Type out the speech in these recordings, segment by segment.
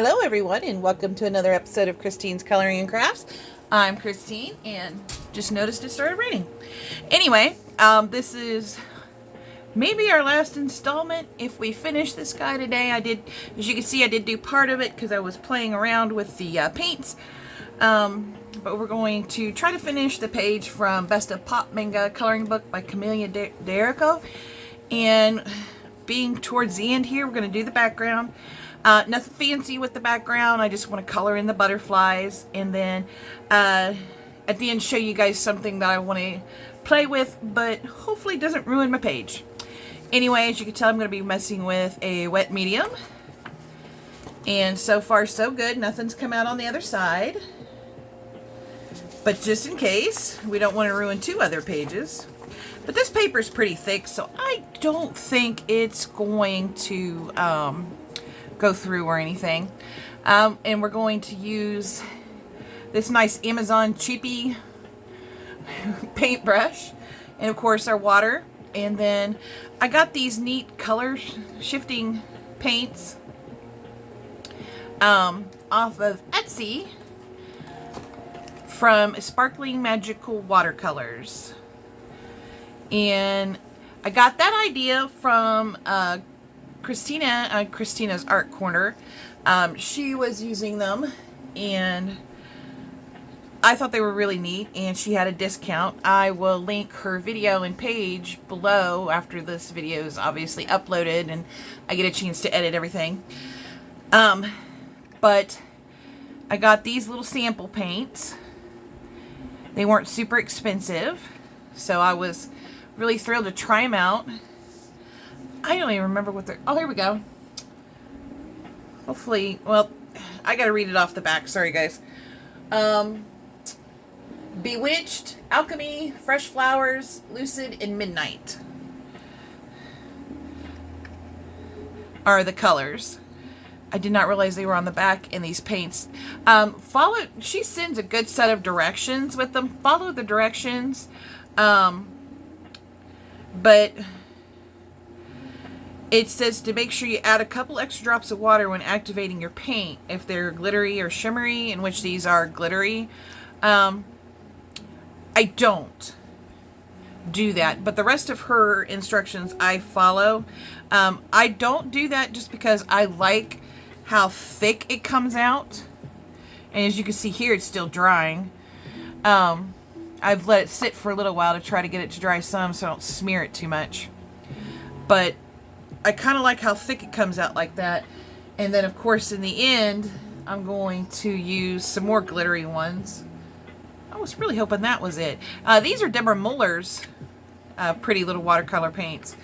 Hello everyone, and welcome to another episode of Christine's Coloring and Crafts. I'm Christine, and just noticed it started raining. Anyway, this is maybe our last installment if we finish this guy today. As you can see, I did do part of it because I was playing around with the paints. But we're going to try to finish the page from Best of Pop Manga Coloring Book by Camelia Derico. And being towards the end here, we're going to do the background. Nothing fancy with the background. I just want to color in the butterflies, and then at the end show you guys something that I want to play with, but hopefully doesn't ruin my page. Anyway, as you can tell, I'm going to be messing with a wet medium, and so far so good. Nothing's come out on the other side, but just in case, we don't want to ruin two other pages. But this paper is pretty thick, so I don't think it's going to go through or anything. And we're going to use this nice Amazon cheapy paintbrush, and of course our water. And then I got these neat color shifting paints off of Etsy from Sparkling Magical Watercolors. And I got that idea from Christina's Art Corner. She was using them, and I thought they were really neat, and she had a discount. I will link her video and page below after this video is obviously uploaded and I get a chance to edit everything. But I got these little sample paints. They weren't super expensive, so I was really thrilled to try them out. I don't even remember what they're... Oh, here we go. Hopefully... Well, I gotta read it off the back. Sorry, guys. Bewitched, Alchemy, Fresh Flowers, Lucid, and Midnight are the colors. I did not realize they were on the back in these paints. She sends a good set of directions with them. Follow the directions. But... it says to make sure you add a couple extra drops of water when activating your paint if they're glittery or shimmery, in which these are glittery. I don't do that, but the rest of her instructions I follow. I don't do that just because I like how thick it comes out. And as you can see here, it's still drying. I've let it sit for a little while to try to get it to dry some so I don't smear it too much. But I kind of like how thick it comes out like that. And then, of course, in the end, I'm going to use some more glittery ones. I was really hoping that was it. These are Deborah Muller's pretty little watercolor paints.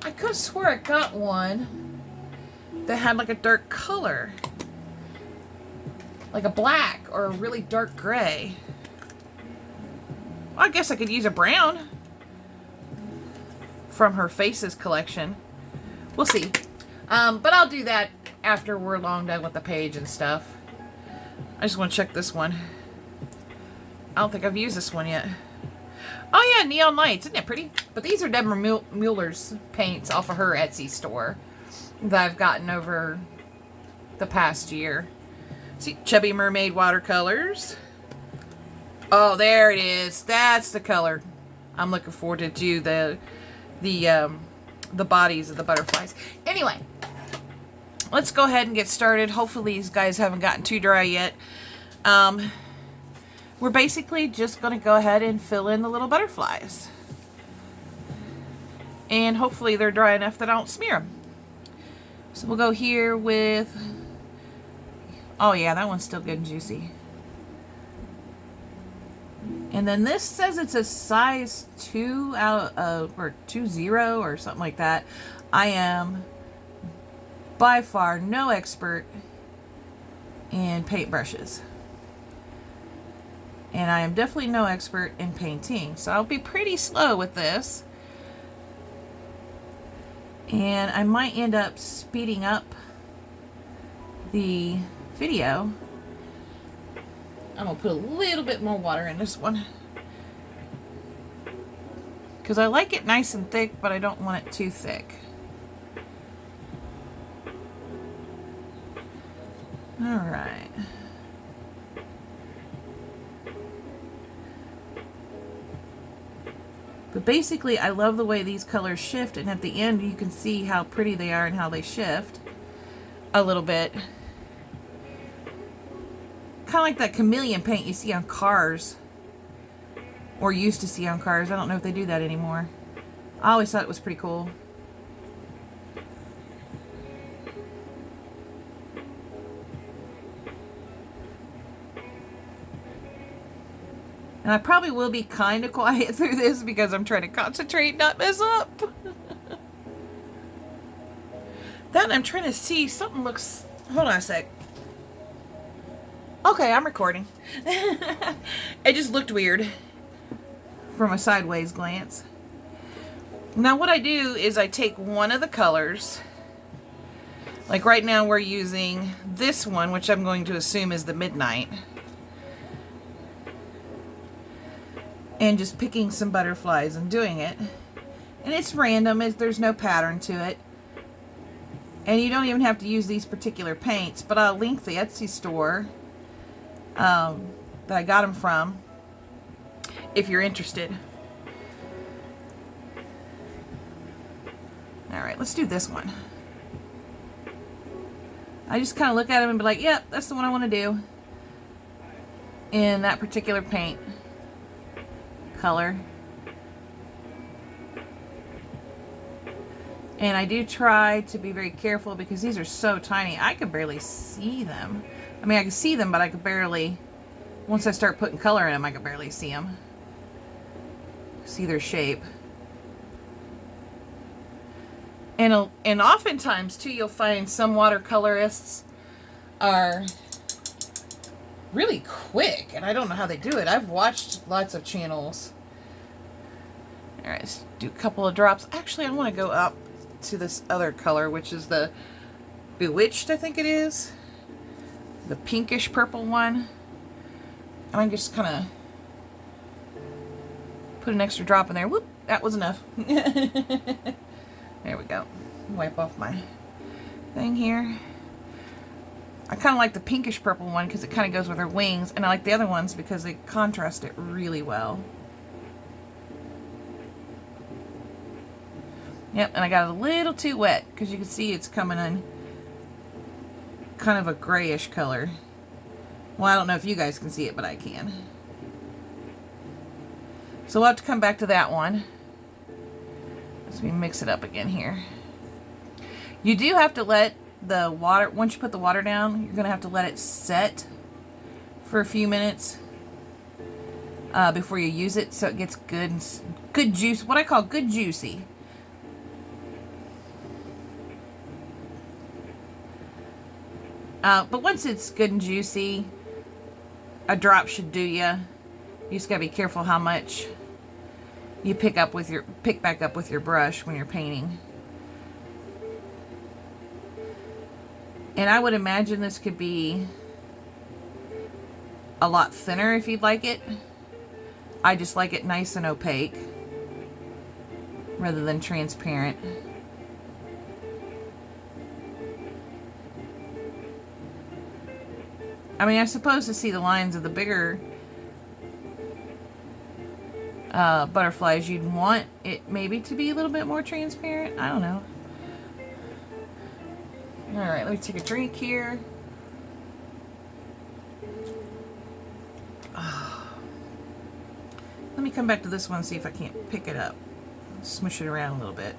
I could have swore I got one that had like a dark color. Like a black or a really dark gray. Well, I guess I could use a brown from her Faces collection. We'll see. But I'll do that after we're long done with the page and stuff. I just want to check this one. I don't think I've used this one yet. Oh yeah, Neon Lights. Isn't that pretty? But these are Deborah Muller's paints off of her Etsy store that I've gotten over the past year. See, Chubby Mermaid watercolors. Oh, there it is. That's the color I'm looking forward to do the bodies of the butterflies. Anyway, let's go ahead and get started. Hopefully these guys haven't gotten too dry yet. We're basically just going to go ahead and fill in the little butterflies. And hopefully they're dry enough that I don't smear them. So we'll go here with... Oh yeah, that one's still good and juicy. And then this says it's a size 2 or 2-0 or something like that. I am by far no expert in paintbrushes. And I am definitely no expert in painting. So I'll be pretty slow with this. And I might end up speeding up the video. I'm going to put a little bit more water in this one. Because I like it nice and thick, but I don't want it too thick. All right. But basically, I love the way these colors shift, and at the end you can see how pretty they are and how they shift a little bit. Kind of like that chameleon paint you see on cars, or used to see on cars. I don't know if they do that anymore. I always thought it was pretty cool. And I probably will be kind of quiet through this because I'm trying to concentrate and not mess up. Then I'm trying to see, something looks, hold on a sec. Okay, I'm recording. It just looked weird from a sideways glance. Now what I do is I take one of the colors, like right now we're using this one, which I'm going to assume is the Midnight, and just picking some butterflies and doing it. And it's random, there's no pattern to it. And you don't even have to use these particular paints, but I'll link the Etsy store that I got them from if you're interested. Alright, let's do this one. I just kind of look at them and be like, yep, that's the one I want to do in that particular paint color. And I do try to be very careful because these are so tiny. I could barely see them. I mean, I can see them, but I could barely, once I start putting color in them, I could barely see them. See their shape. And oftentimes, too, you'll find some watercolorists are really quick. And I don't know how they do it. I've watched lots of channels. Alright, let's do a couple of drops. Actually, I want to go up to this other color, which is the Bewitched, I think it is. The pinkish purple one. And I'm just kind of put an extra drop in there. Whoop, that was enough. There we go. Wipe off my thing here. I kind of like the pinkish purple one because it kind of goes with her wings, and I like the other ones because they contrast it really well. Yep, and I got it a little too wet because you can see it's coming in kind of a grayish color. Well, I don't know if you guys can see it, but I can. So we'll have to come back to that one. Let me mix it up again here. You do have to let the water, once you put the water down, you're going to have to let it set for a few minutes before you use it, so it gets good juice, what I call good juicy. But once it's good and juicy, a drop should do ya. You just gotta be careful how much you pick back up with your brush when you're painting. And I would imagine this could be a lot thinner if you'd like it. I just like it nice and opaque rather than transparent. I mean, I'm supposed to see the lines of the bigger butterflies. You'd want it maybe to be a little bit more transparent. I don't know. Alright, let me take a drink here. Let me come back to this one and see if I can't pick it up. Smush it around a little bit.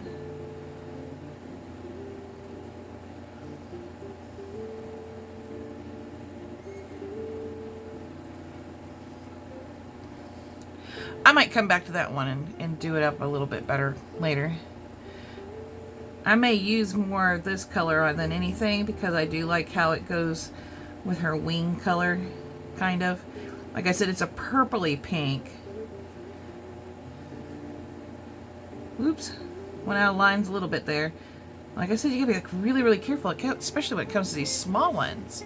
I might come back to that one and do it up a little bit better later. I may use more of this color on than anything because I do like how it goes with her wing color, kind of. Like I said, it's a purpley pink. Oops, went out of lines a little bit there. Like I said, you gotta be like really, really careful, especially when it comes to these small ones.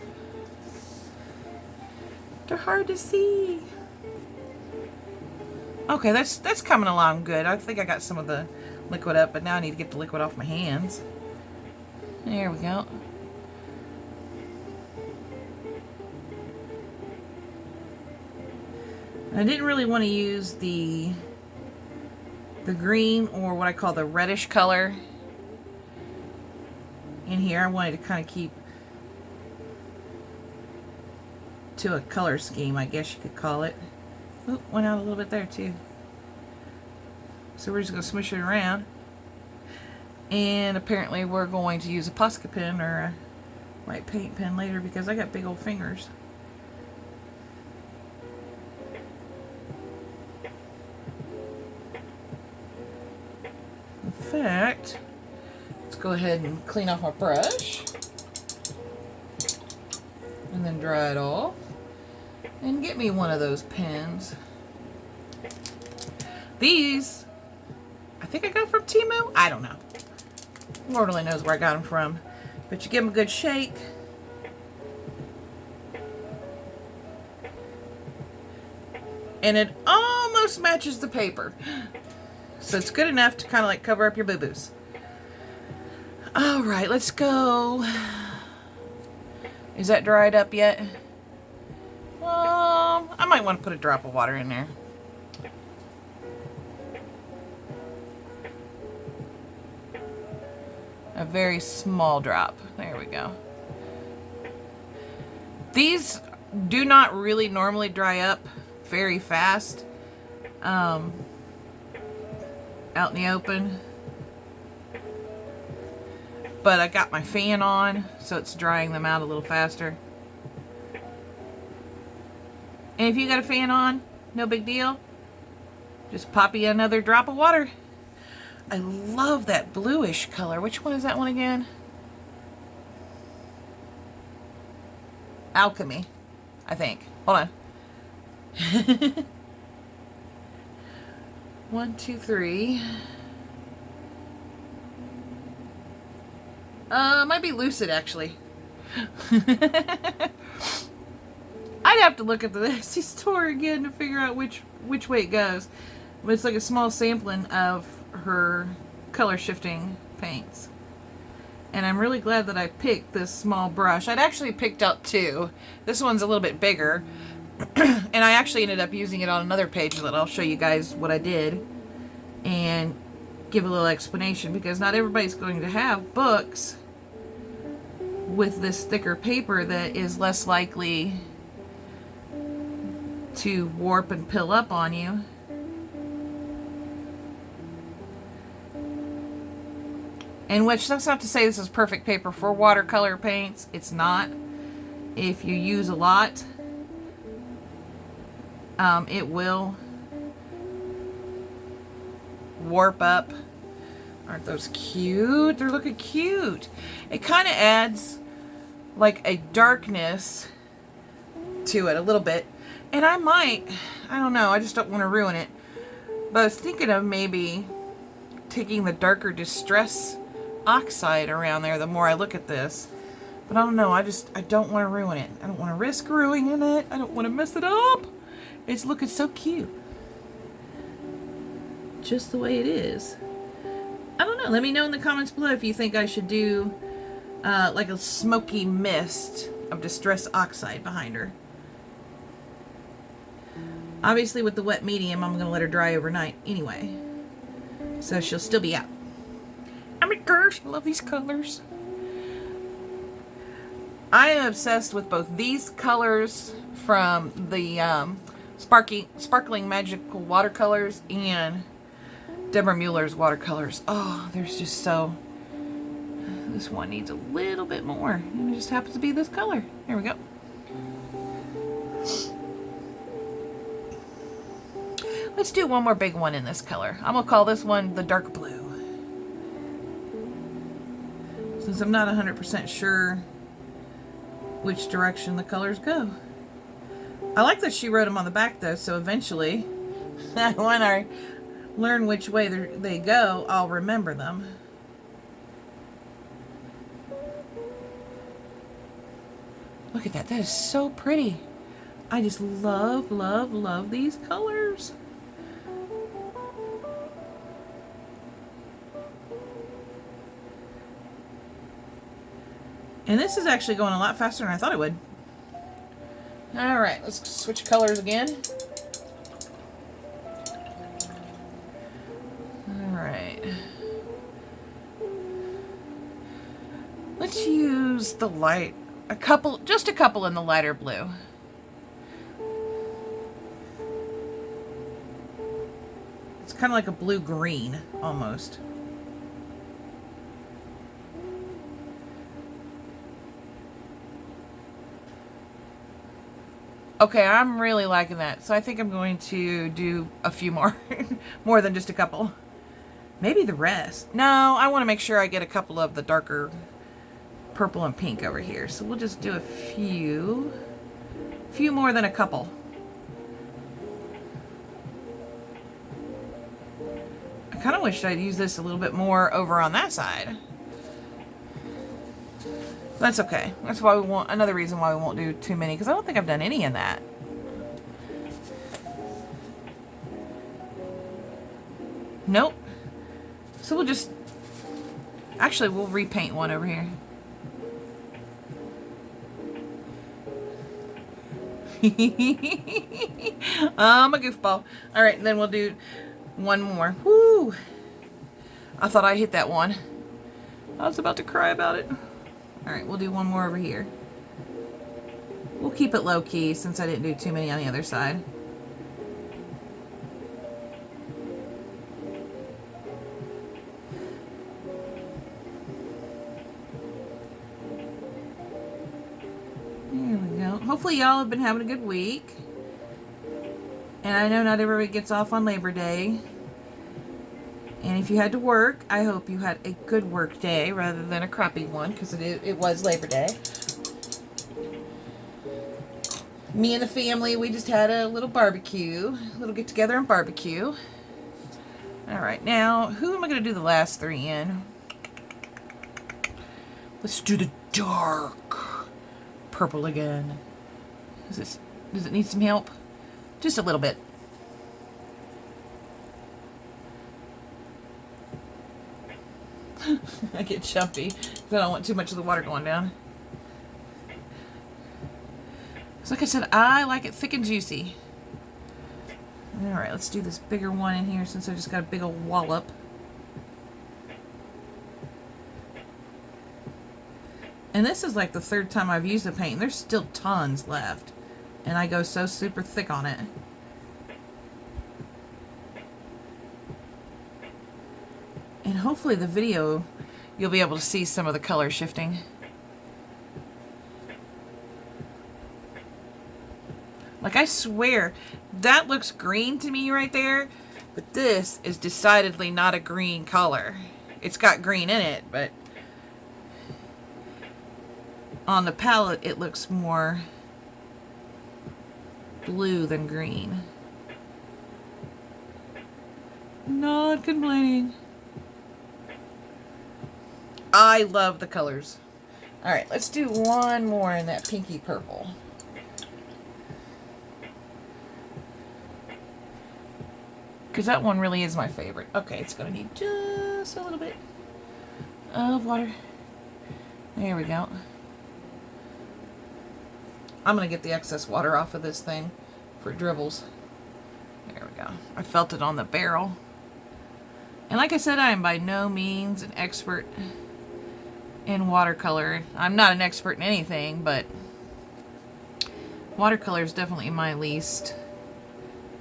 They're hard to see. Okay, that's coming along good. I think I got some of the liquid up, but now I need to get the liquid off my hands. There we go. I didn't really want to use the green, or what I call the reddish color in here. I wanted to kind of keep to a color scheme, I guess you could call it. Oop, went out a little bit there too. So we're just going to smush it around. And apparently we're going to use a Posca pen or a white paint pen later because I got big old fingers. In fact, let's go ahead and clean off my brush. And then dry it off. And get me one of those pens. These, I think I got from Temu. I don't know. Lord only knows where I got them from. But you give them a good shake. And it almost matches the paper. So it's good enough to kind of like cover up your boo-boos. Alright, let's go. Is that dried up yet? I might want to put a drop of water in there. A very small drop. There we go. These do not really normally dry up very fast out in the open. But I got my fan on, so it's drying them out a little faster. And if you got a fan on, no big deal. Just pop you another drop of water. I love that bluish color. Which one is that one again? Alchemy, I think. Hold on. 1, 2, 3. Might be Lucid, actually. I'd have to look at the Etsy store again to figure out which way it goes. But it's like a small sampling of her color shifting paints. And I'm really glad that I picked this small brush. I'd actually picked up 2. This one's a little bit bigger. And I actually ended up using it on another page that I'll show you guys what I did. And give a little explanation, because not everybody's going to have books with this thicker paper that is less likely to warp and pill up on you. And which, that's not to say this is perfect paper for watercolor paints. It's not. If you use a lot, it will warp up. Aren't those cute? They're looking cute. It kind of adds like a darkness to it a little bit. And I don't know, I just don't want to ruin it. But I was thinking of maybe taking the darker Distress Oxide around there the more I look at this. But I don't know, I don't want to ruin it. I don't want to risk ruining it. I don't want to mess it up. It's looking so cute. Just the way it is. I don't know, let me know in the comments below if you think I should do like a smoky mist of Distress Oxide behind her. Obviously with the wet medium, I'm going to let her dry overnight anyway. So she'll still be out. Oh my gosh, I love these colors. I am obsessed with both these colors from the Sparkling Magical Watercolors and Deborah Mueller's watercolors. Oh, there's just so... This one needs a little bit more. And it just happens to be this color. There we go. Let's do one more big one in this color. I'm going to call this one the dark blue. Since I'm not 100% sure which direction the colors go. I like that she wrote them on the back though, so eventually when I learn which way they go, I'll remember them. Look at that. That is so pretty. I just love, love, love these colors. And this is actually going a lot faster than I thought it would. Alright, let's switch colors again. right. Let's use the light, just a couple in the lighter blue. It's kind of like a blue-green, almost. Okay, I'm really liking that. So I think I'm going to do a few more. More than just a couple. Maybe the rest. No, I want to make sure I get a couple of the darker purple and pink over here. So we'll just do a few. Few more than a couple. I kind of wish I'd use this a little bit more over on that side. That's okay. That's why we won't, another reason why we won't do too many, because I don't think I've done any in that. Nope. So we'll just, actually we'll repaint one over here. I'm a goofball. All right, and then we'll do one more. Woo! I thought I hit that one. I was about to cry about it. All right, we'll do one more over here. We'll keep it low key since I didn't do too many on the other side. There we go. Hopefully y'all have been having a good week. And I know not everybody gets off on Labor Day. And if you had to work, I hope you had a good work day rather than a crappy one, because it was Labor Day. Me and the family, we just had a little barbecue, a little get together and barbecue. All right, now who am I going to do the last three in? Let's do the dark purple again. Does it need some help? Just a little bit. I get jumpy because I don't want too much of the water going down. So like I said, I like it thick and juicy. Alright, let's do this bigger one in here since I just got a big old wallop. And this is like the third time I've used the paint, and there's still tons left. And I go so super thick on it. And hopefully the video, you'll be able to see some of the color shifting. Like, I swear, that looks green to me right there, but this is decidedly not a green color. It's got green in it, but on the palette it looks more blue than green. Not complaining. I love the colors. Alright, let's do one more in that pinky purple. Because that one really is my favorite. Okay, it's going to need just a little bit of water. There we go. I'm going to get the excess water off of this thing for dribbles. There we go. I felt it on the barrel. And like I said, I am by no means an expert in watercolor. I'm not an expert in anything, but watercolor is definitely my least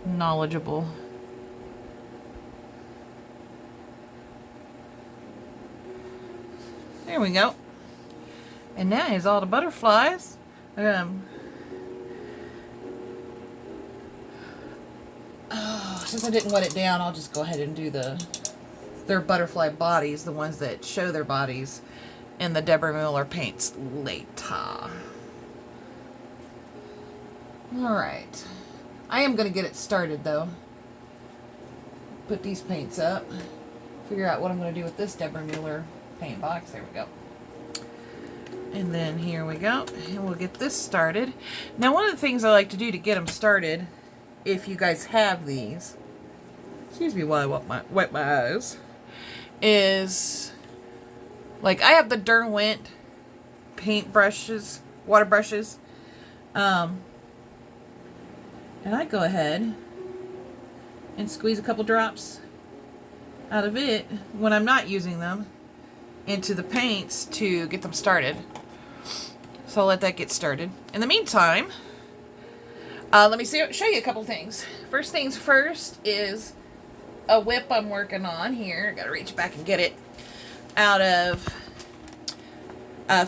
knowledgeable. There we go. And now is all the butterflies. Since I didn't wet it down, I'll just go ahead and do their butterfly bodies, the ones that show their bodies in the Deborah Mueller paints later. Alright. I am going to get it started though. Put these paints up. Figure out what I'm going to do with this Deborah Mueller paint box. There we go. And then here we go. And we'll get this started. Now, one of the things I like to do to get them started, if you guys have these, excuse me while I wet my eyes, is, like, I have the Derwent paint brushes, water brushes, and I go ahead and squeeze a couple drops out of it when I'm not using them into the paints to get them started. So I'll let that get started. In the meantime, let me show you a couple things. First things first is a whip I'm working on here. I gotta reach back and get it. Out of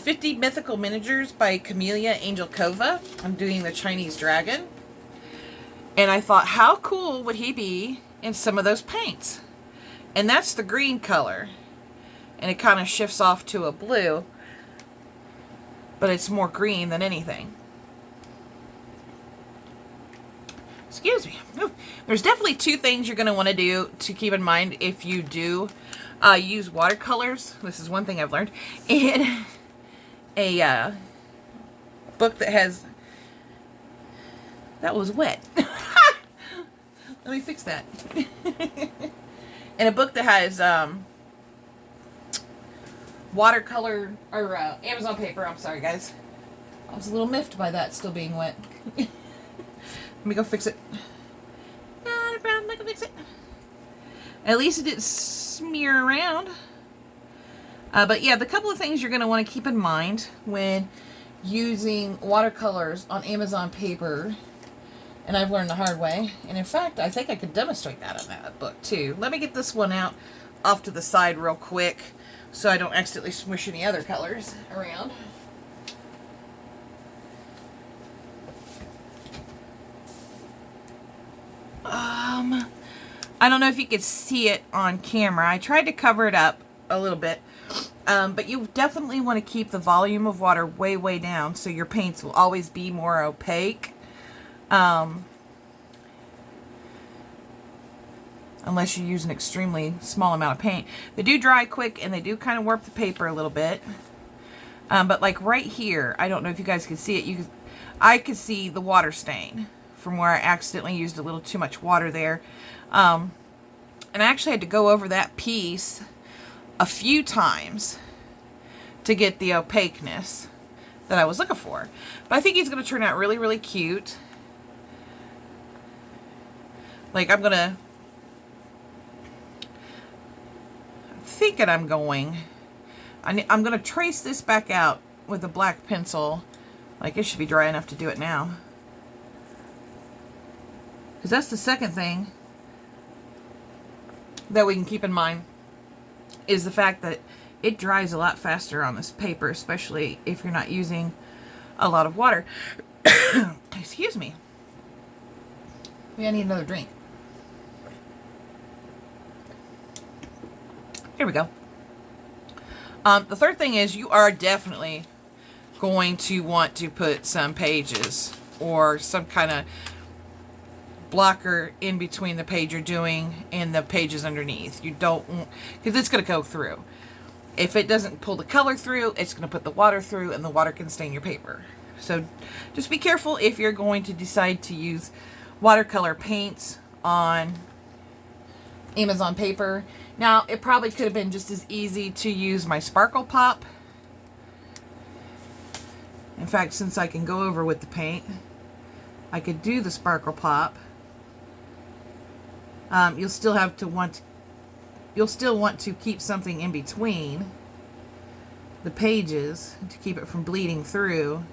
50 Mythical Miniatures by Camellia Angelkova. I'm doing the Chinese dragon. And I thought, how cool would he be in some of those paints? And that's the green color. And it kind of shifts off to a blue. But it's more green than anything. Excuse me. There's definitely two things you're going to want to do to keep in mind if you do use watercolors. This is one thing I've learned. In a book that has... That was wet. Let me fix that. In a book that has watercolor, or Amazon paper. I'm sorry, guys. I was a little miffed by that still being wet. Let me go fix it. Not a problem, I can fix it. At least it didn't smear around. But yeah, the couple of things you're going to want to keep in mind when using watercolors on Amazon paper, and I've learned the hard way, and in fact, I think I could demonstrate that in that book too. Let me get this one out off to the side real quick so I don't accidentally smush any other colors around. I don't know if you could see it on camera. I tried to cover it up a little bit. But you definitely want to keep the volume of water way, way down so your paints will always be more opaque. Unless you use an extremely small amount of paint. They do dry quick and they do kind of warp the paper a little bit. But like right here, I don't know if you guys can see it. I could see the water stain from where I accidentally used a little too much water there. And I actually had to go over that piece a few times to get the opaqueness that I was looking for. But I think he's going to turn out really, really cute. Like I'm going to trace this back out with a black pencil. Like it should be dry enough to do it now. Because that's the second thing that we can keep in mind, is the fact that it dries a lot faster on this paper, especially if you're not using a lot of water. Excuse me. Maybe I need another drink. Here we go. The third thing is you are definitely going to want to put some pages or some kind of blocker in between the page you're doing and the pages underneath. You don't, because it's going to go through. If it doesn't pull the color through, it's going to put the water through, and the water can stain your paper. So just be careful if you're going to decide to use watercolor paints on Amazon paper. Now, it probably could have been just as easy to use my Sparkle Pop. In fact, since I can go over with the paint, I could do the Sparkle Pop. You'll still want to keep something in between the pages to keep it from bleeding through.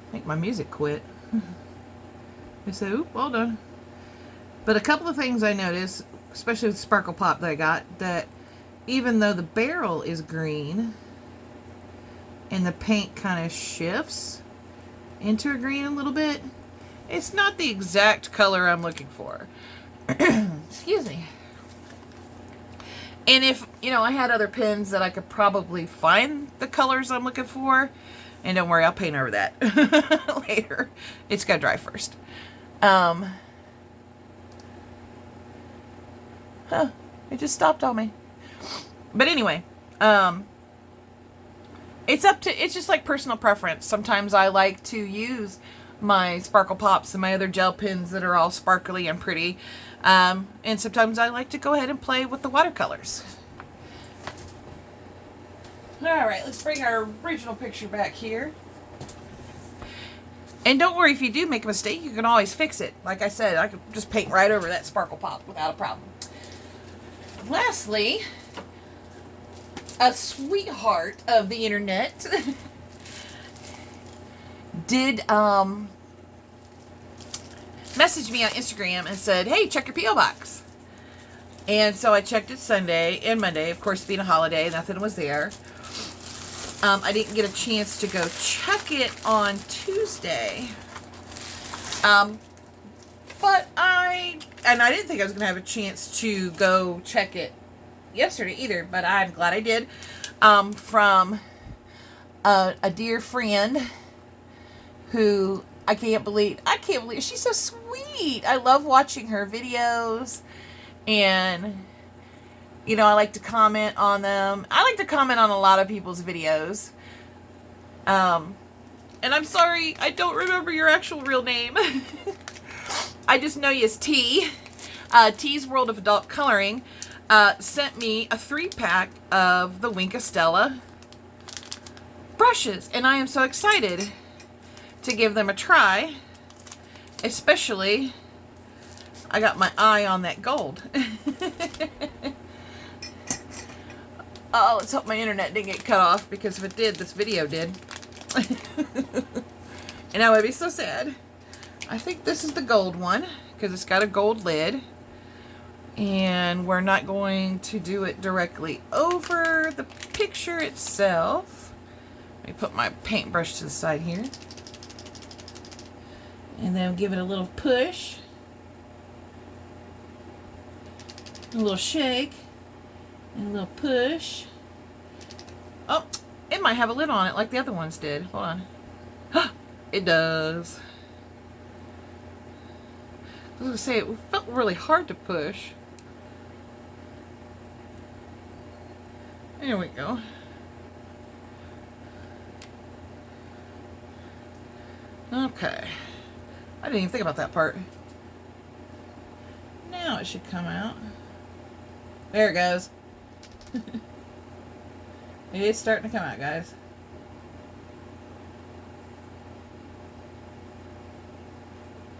I think my music quit. I said, oop, well done. But a couple of things I noticed, especially with Sparkle Pop that I got, that even though the barrel is green and the paint kind of shifts into a green a little bit, it's not the exact color I'm looking for. Excuse me. And if, I had other pens that I could probably find the colors I'm looking for, and don't worry, I'll paint over that later. It's got to dry first. It just stopped on me. But anyway, it's just like personal preference. Sometimes I like to use my Sparkle Pops and my other gel pens that are all sparkly and pretty. And sometimes I like to go ahead and play with the watercolors. Alright, let's bring our original picture back here. And don't worry, if you do make a mistake, you can always fix it. Like I said, I could just paint right over that sparkle pop without a problem. Lastly, a sweetheart of the internet did message me on Instagram and said, hey, check your P.O. box. And so I checked it Sunday and Monday. Of course, being a holiday, nothing was there. I didn't get a chance to go check it on Tuesday. But I didn't think I was going to have a chance to go check it yesterday either, but I'm glad I did. From a dear friend who I can't believe, she's so sweet. I love watching her videos, and you know, I like to comment on them. I like to comment on a lot of people's videos. And I'm sorry, I don't remember your actual real name. I just know you as T. T's World of Adult Coloring sent me a 3-pack of the Wink of Stella brushes, and I am so excited to give them a try. Especially, I got my eye on that gold. Oh, let's hope my internet didn't get cut off, because if it did, this video did. And I would be so sad. I think this is the gold one, because it's got a gold lid. And we're not going to do it directly over the picture itself. Let me put my paintbrush to the side here. And then give it a little push. A little shake. And a little push. Oh, it might have a lid on it like the other ones did. Hold on. It does. I was going to say, it felt really hard to push. There we go. Okay. I didn't even think about that part. Now it should come out. There it goes. It is starting to come out, guys.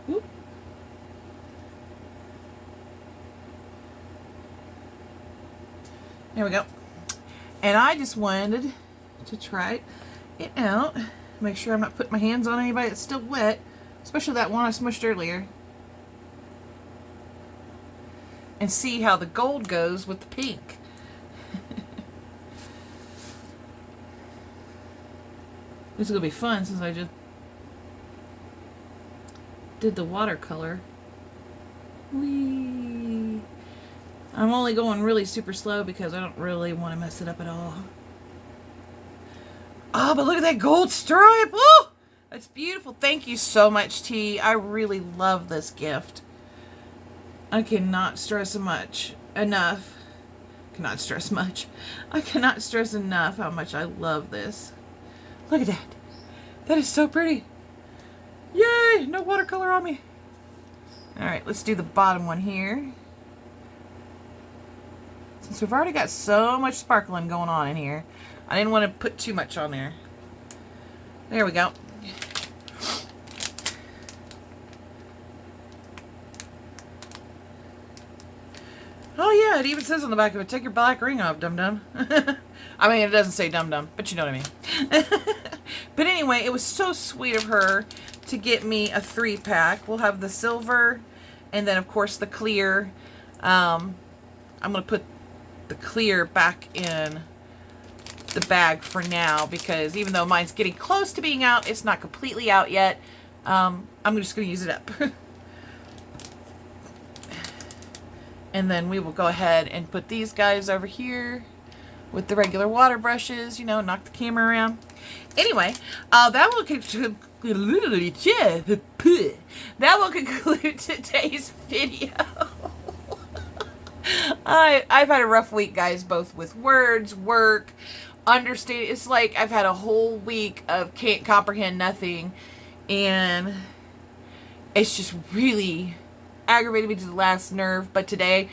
Whoop. There we go. And I just wanted to try it out. Make sure I'm not putting my hands on anybody that's still wet. Especially that one I smushed earlier. And see how the gold goes with the pink. This is going to be fun since I just did the watercolor. Whee! I'm only going really super slow because I don't really want to mess it up at all. Oh, but look at that gold stripe! Oh! That's beautiful. Thank you so much, T. I really love this gift. I cannot stress enough. I cannot stress enough how much I love this. Look at that. That is so pretty. Yay! No watercolor on me. Alright, let's do the bottom one here. Since we've already got so much sparkling going on in here, I didn't want to put too much on there. There we go. Oh yeah, it even says on the back of it, take your black ring off, dum-dum. I mean, it doesn't say dum-dum, but you know what I mean. But anyway, it was so sweet of her to get me a 3-pack. We'll have the silver, and then of course the clear. I'm going to put the clear back in the bag for now, because even though mine's getting close to being out, it's not completely out yet. I'm just going to use it up. And then we will go ahead and put these guys over here with the regular water brushes, you know, knock the camera around. Anyway, that will conclude today's video. I've had a rough week, guys, both with words, work, understanding. It's like I've had a whole week of can't comprehend nothing, and it's just really aggravated me to the last nerve. But today,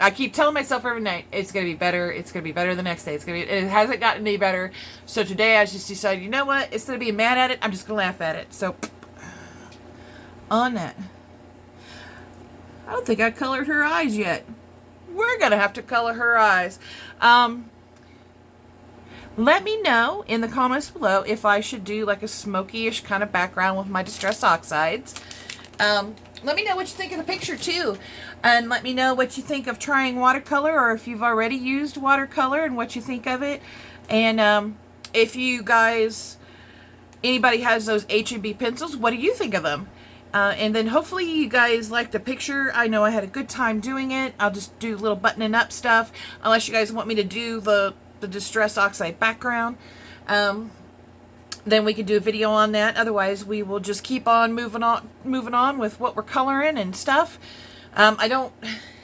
I keep telling myself every night, it's going to be better. It's going to be better the next day. It hasn't gotten any better. So today I just decided, you know what? Instead of being mad at it, I'm just going to laugh at it. So on that. I don't think I colored her eyes yet. We're going to have to color her eyes. Let me know in the comments below if I should do like a smoky-ish kind of background with my Distress Oxides. Let me know what you think of the picture too. And let me know what you think of trying watercolor, or if you've already used watercolor and what you think of it. And if you guys, anybody has those H&B pencils, what do you think of them? And then hopefully you guys liked the picture. I know I had a good time doing it. I'll just do little buttoning up stuff, unless you guys want me to do the Distress Oxide background. Then we can do a video on that. Otherwise, we will just keep on moving on with what we're coloring and stuff. I don't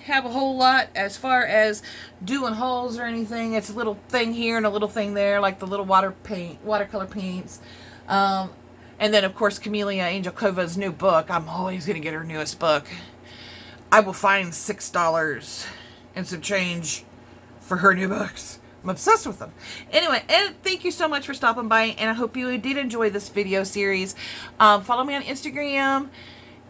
have a whole lot as far as doing holes or anything. It's a little thing here and a little thing there, like the little watercolor paints. And then, of course, Camellia Angel Cova's new book. I'm always going to get her newest book. I will find $6 and some change for her new books. I'm obsessed with them. Anyway, and thank you so much for stopping by, and I hope you did enjoy this video series. Follow me on Instagram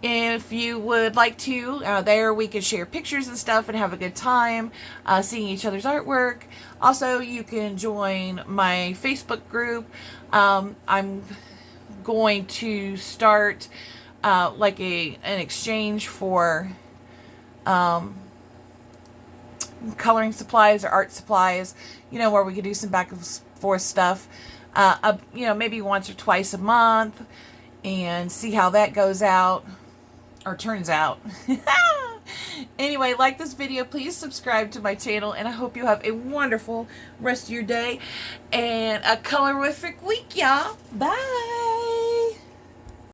if you would like to. There we can share pictures and stuff and have a good time seeing each other's artwork. Also, you can join my Facebook group. I'm going to start like an exchange for coloring supplies or art supplies, you know, where we could do some back and forth stuff, you know, maybe once or twice a month, and see how that goes out or turns out. Anyway, like this video, please subscribe to my channel, and I hope you have a wonderful rest of your day and a colorific week, y'all. Bye.